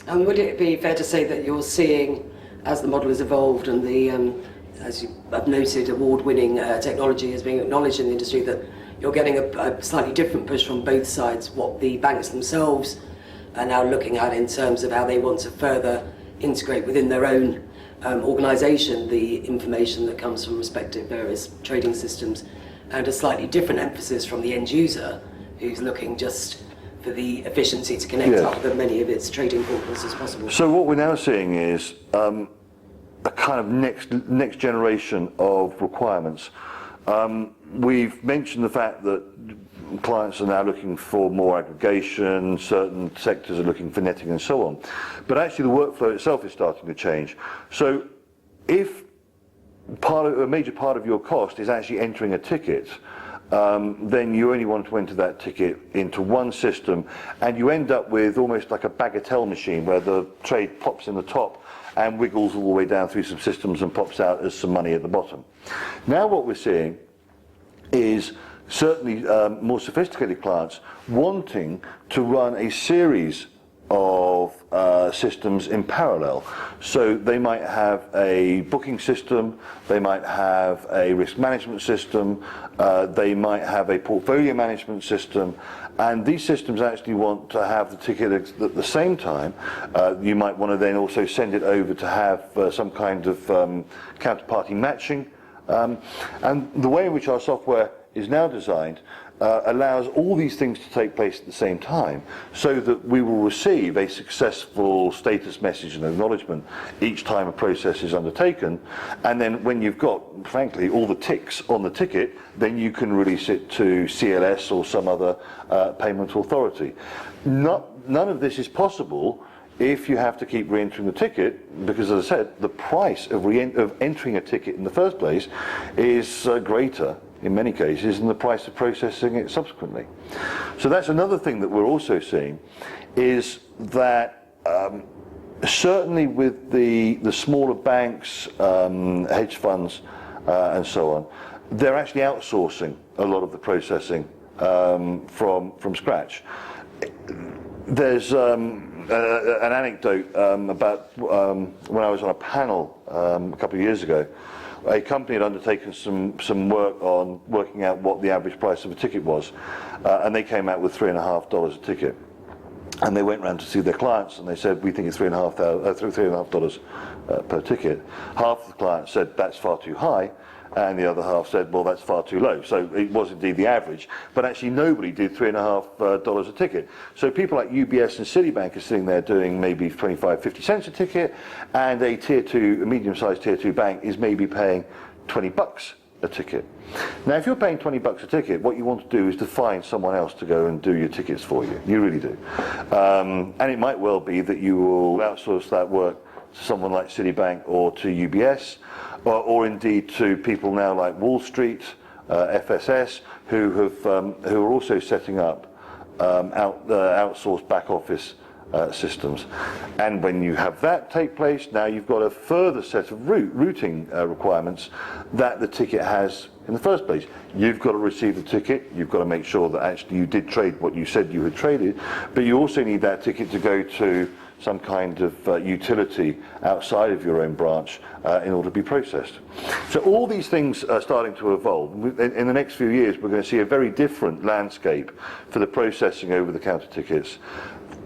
And would it be fair to say that you're seeing, as the model has evolved and the, as you have noted, award-winning technology is being acknowledged in the industry, that you're getting a slightly different push from both sides, what the banks themselves are now looking at in terms of how they want to further integrate within their own organisation the information that comes from respective various trading systems, and a slightly different emphasis from the end user who's looking just for the efficiency to connect up with many of its trading portals as possible. So what we're now seeing is a kind of next generation of requirements. We've mentioned the fact that clients are now looking for more aggregation, certain sectors are looking for netting and so on. But actually the workflow itself is starting to change. So if a major part of your cost is actually entering a ticket, then you only want to enter that ticket into one system, and you end up with almost like a bagatelle machine where the trade pops in the top and wiggles all the way down through some systems and pops out as some money at the bottom. Now what we're seeing is certainly more sophisticated clients wanting to run a series of systems in parallel. So they might have a booking system, they might have a risk management system, they might have a portfolio management system, and these systems actually want to have the ticket at the same time. You might want to then also send it over to have some kind of counterparty matching. And the way in which our software is now designed allows all these things to take place at the same time, so that we will receive a successful status message and acknowledgement each time a process is undertaken, and then when you've got, frankly, all the ticks on the ticket, then you can release it to CLS or some other payment authority. None of this is possible if you have to keep re-entering the ticket, because, as I said, the price of entering a ticket in the first place is greater in many cases than the price of processing it subsequently. So that's another thing that we're also seeing, is that certainly with the smaller banks, hedge funds and so on, they're actually outsourcing a lot of the processing from scratch. There's an anecdote about when I was on a panel a couple of years ago. A company had undertaken some work on working out what the average price of a ticket was, and they came out with $3.50 a ticket. And they went round to see their clients, and they said, "We think it's $3.50 per ticket." Half of the clients said that's far too high, and the other half said, well, that's far too low. So it was indeed the average, but actually nobody did $3.50 a ticket. So people like UBS and Citibank are sitting there doing maybe 25, 50 cents a ticket, and a medium-sized tier 2 bank is maybe paying $20 a ticket. Now, if you're paying $20 a ticket, what you want to do is to find someone else to go and do your tickets for you. You really do. And it might well be that you will outsource that work to someone like Citibank or to UBS, or indeed to people now like Wall Street, FSS, who are also setting up outsourced back office systems. And when you have that take place, now you've got a further set of routing requirements that the ticket has in the first place. You've got to receive the ticket, you've got to make sure that actually you did trade what you said you had traded, but you also need that ticket to go to some kind of utility outside of your own branch in order to be processed. So all these things are starting to evolve. In the next few years, we're going to see a very different landscape for the processing over-the-counter tickets.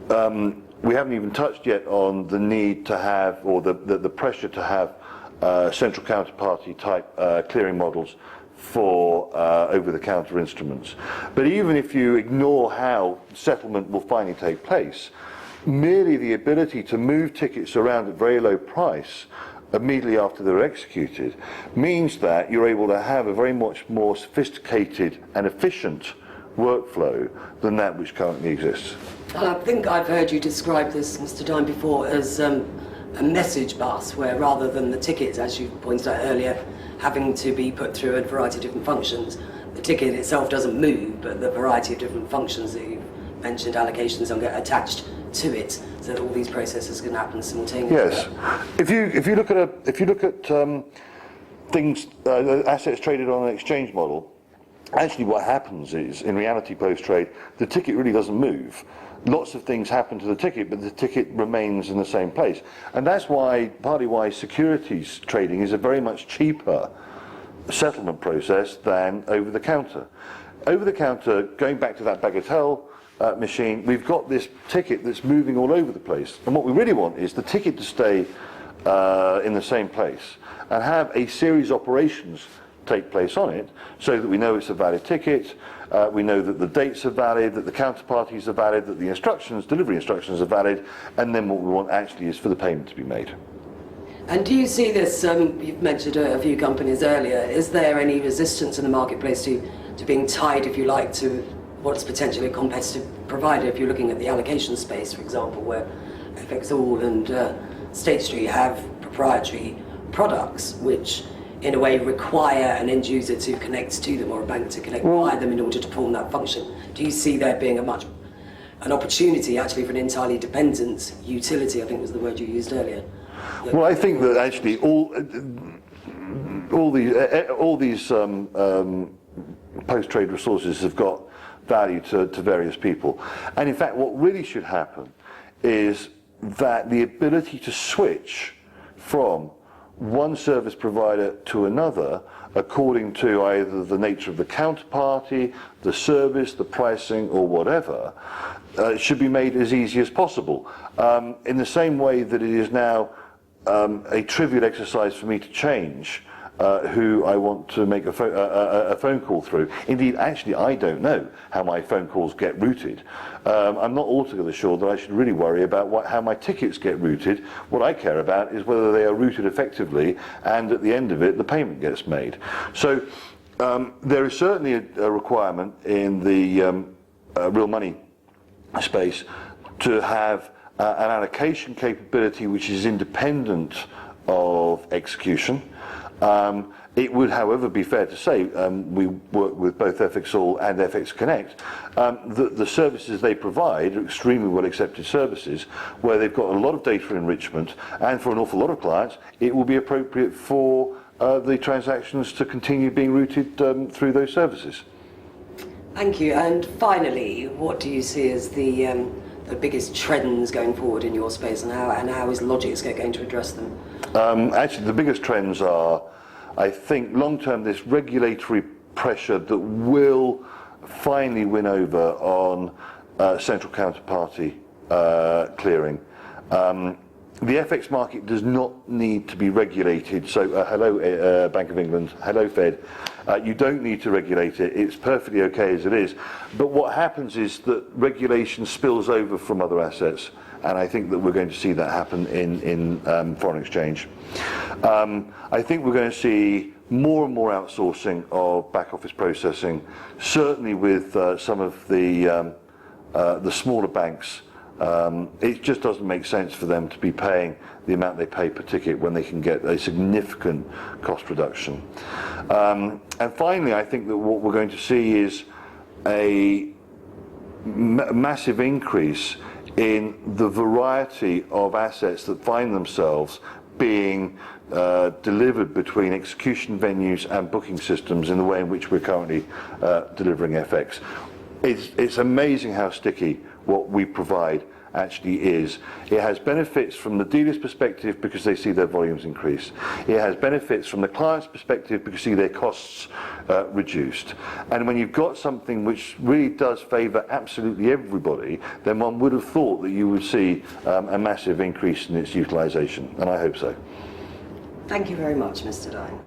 We haven't even touched yet on the need to have, or the pressure to have central counterparty type clearing models for over-the-counter instruments. But even if you ignore how settlement will finally take place, merely the ability to move tickets around at very low price immediately after they're executed means that you're able to have a very much more sophisticated and efficient workflow than that which currently exists. I think I've heard you describe this, Mr. Dime, before as a message bus, where rather than the tickets, as you pointed out earlier, having to be put through a variety of different functions, the ticket itself doesn't move, but the variety of different functions that you've mentioned, allocations, and get attached to it, so that all these processes can happen simultaneously. Yes, if you look at things, assets traded on an exchange model, actually what happens is, in reality post-trade, the ticket really doesn't move. lots of things happen to the ticket, but the ticket remains in the same place. And that's why, partly why securities trading is a very much cheaper settlement process than over the counter. Over the counter, going back to that bagatelle machine, we've got this ticket that's moving all over the place. And what we really want is the ticket to stay in the same place and have a series of operations take place on it so that we know it's a valid ticket, we know that the dates are valid, that the counterparties are valid, that the instructions, delivery instructions are valid, and then what we want actually is for the payment to be made. And do you see this, you've mentioned a few companies earlier, is there any resistance in the marketplace to being tied, if you like, to what's potentially a competitive provider? If you're looking at the allocation space, for example, where FXall and State Street have proprietary products which in a way require an end user to connect to them or a bank to connect via them in order to perform that function. Do you see there being an opportunity actually for an entirely dependent utility, I think was the word you used earlier? Well, I think that actually all these post-trade resources have got value to various people. And in fact, what really should happen is that the ability to switch from one service provider to another according to either the nature of the counterparty, the service, the pricing, or whatever, should be made as easy as possible. In the same way that it is now a trivial exercise for me to change who I want to make a phone call through. Indeed, actually, I don't know how my phone calls get routed. I'm not altogether sure that I should really worry about how my tickets get routed. What I care about is whether they are routed effectively, and at the end of it, the payment gets made. So there is certainly a requirement in the real money space to have an allocation capability which is independent of execution. It would, however, be fair to say, we work with both FXall and FX Connect, that the services they provide are extremely well accepted services where they've got a lot of data enrichment, and for an awful lot of clients it will be appropriate for the transactions to continue being routed through those services. Thank you. And finally, what do you see as the biggest trends going forward in your space, and how is Logiscope going to address them? Actually, the biggest trends are, I think, long-term, this regulatory pressure that will finally win over on central counterparty clearing. The FX market does not need to be regulated, so hello Bank of England, hello Fed, you don't need to regulate it, it's perfectly okay as it is. But what happens is that regulation spills over from other assets, and I think that we're going to see that happen in foreign exchange. I think we're going to see more and more outsourcing of back office processing, certainly with some of the smaller banks. It just doesn't make sense for them to be paying the amount they pay per ticket when they can get a significant cost reduction. And finally, I think that what we're going to see is a massive increase in the variety of assets that find themselves being delivered between execution venues and booking systems in the way in which we're currently delivering FX. It's amazing how sticky what we provide actually is. It has benefits from the dealer's perspective because they see their volumes increase. It has benefits from the client's perspective because they see their costs reduced. And when you've got something which really does favour absolutely everybody, then one would have thought that you would see a massive increase in its utilisation, and I hope so. Thank you very much, Mr. Dine.